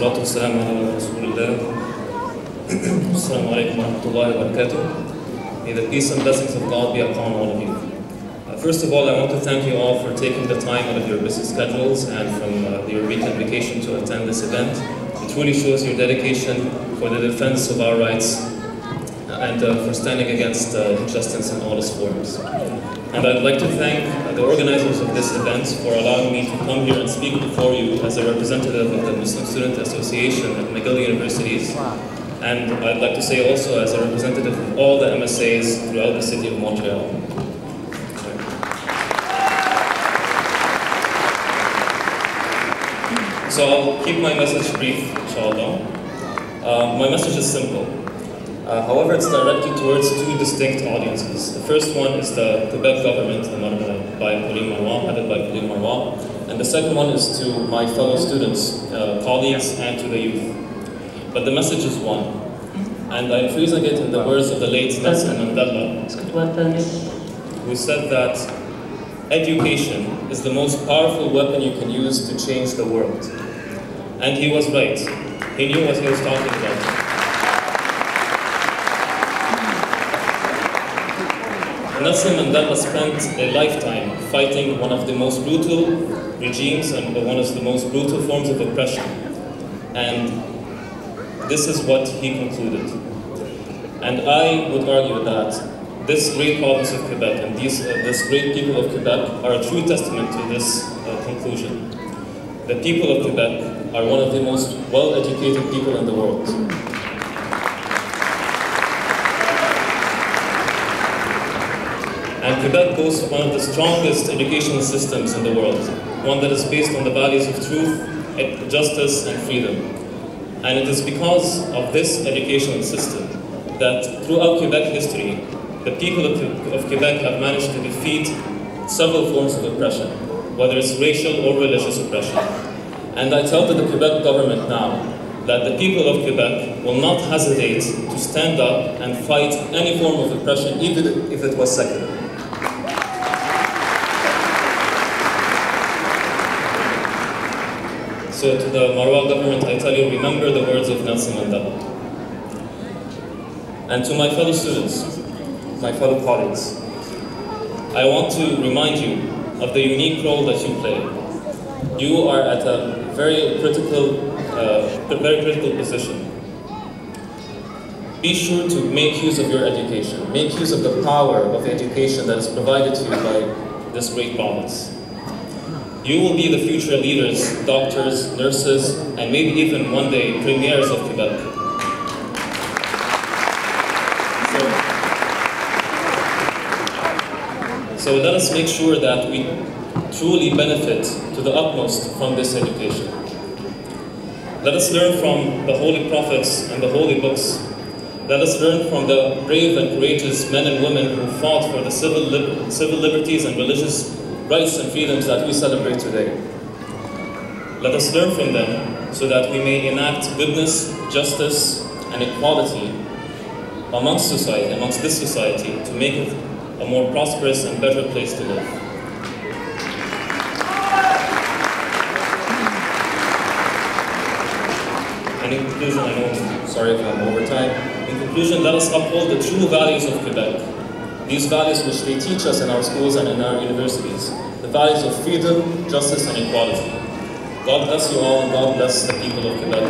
والصلاة والسلام على رسول الله. Assalamu alaikum wa rahmatullahi wa barakatuh. May the peace and blessings of God be upon all of you. First of all, I want to thank you all for taking the time out of your busy schedules and from your weekend vacation to attend this event. It truly shows your dedication for the defense of our rights and for standing against injustice in all its forms. And I'd like to thank the organizers of this event for allowing me to come here and speak before you as a representative of the Muslim Student Association at McGill Universities. And I'd like to say also as a representative of all the MSAs throughout the city of Montreal. So I'll keep my message brief, inshallah. My message is simple. However, it's directed towards two distinct audiences. The first one is the Quebec government, headed by Pauline Marois. And the second one is to my fellow students, colleagues, and to the youth. But the message is one. And I'm phrasing it in the words of the late Nazem El Husseini, who said that education is the most powerful weapon you can use to change the world. And he was right. He knew what he was talking about. Nelson Mandela spent a lifetime fighting one of the most brutal regimes and one of the most brutal forms of oppression. And this is what he concluded. And I would argue that this great province of Quebec and this great people of Quebec are a true testament to this conclusion. The people of Quebec are one of the most well-educated people in the world. And Quebec boasts one of the strongest educational systems in the world, one that is based on the values of truth, justice, and freedom. And it is because of this educational system that throughout Quebec history, the people of Quebec have managed to defeat several forms of oppression, whether it's racial or religious oppression. And I tell to the Quebec government now that the people of Quebec will not hesitate to stand up and fight any form of oppression, even if it was secular. So to the Marois government, I tell you, remember the words of Nelson Mandela. And to my fellow students, my fellow colleagues, I want to remind you of the unique role that you play. You are at a very critical position. Be sure to make use of your education. Make use of the power of education that is provided to you by this great province. You will be the future leaders, doctors, nurses, and maybe even one day premiers of Quebec. So let us make sure that we truly benefit to the utmost from this education. Let us learn from the holy prophets and the holy books. Let us learn from the brave and courageous men and women who fought for the civil liberties and religious rights and freedoms that we celebrate today. Let us learn from them so that we may enact goodness, justice, and equality amongst society, amongst this society, to make it a more prosperous and better place to live. And in conclusion, I know I'm sorry if I'm over time. In conclusion, let us uphold the true values of Quebec. These values which they teach us in our schools and in our universities. The values of freedom, justice, and equality. God bless you all, and God bless the people of Quebec.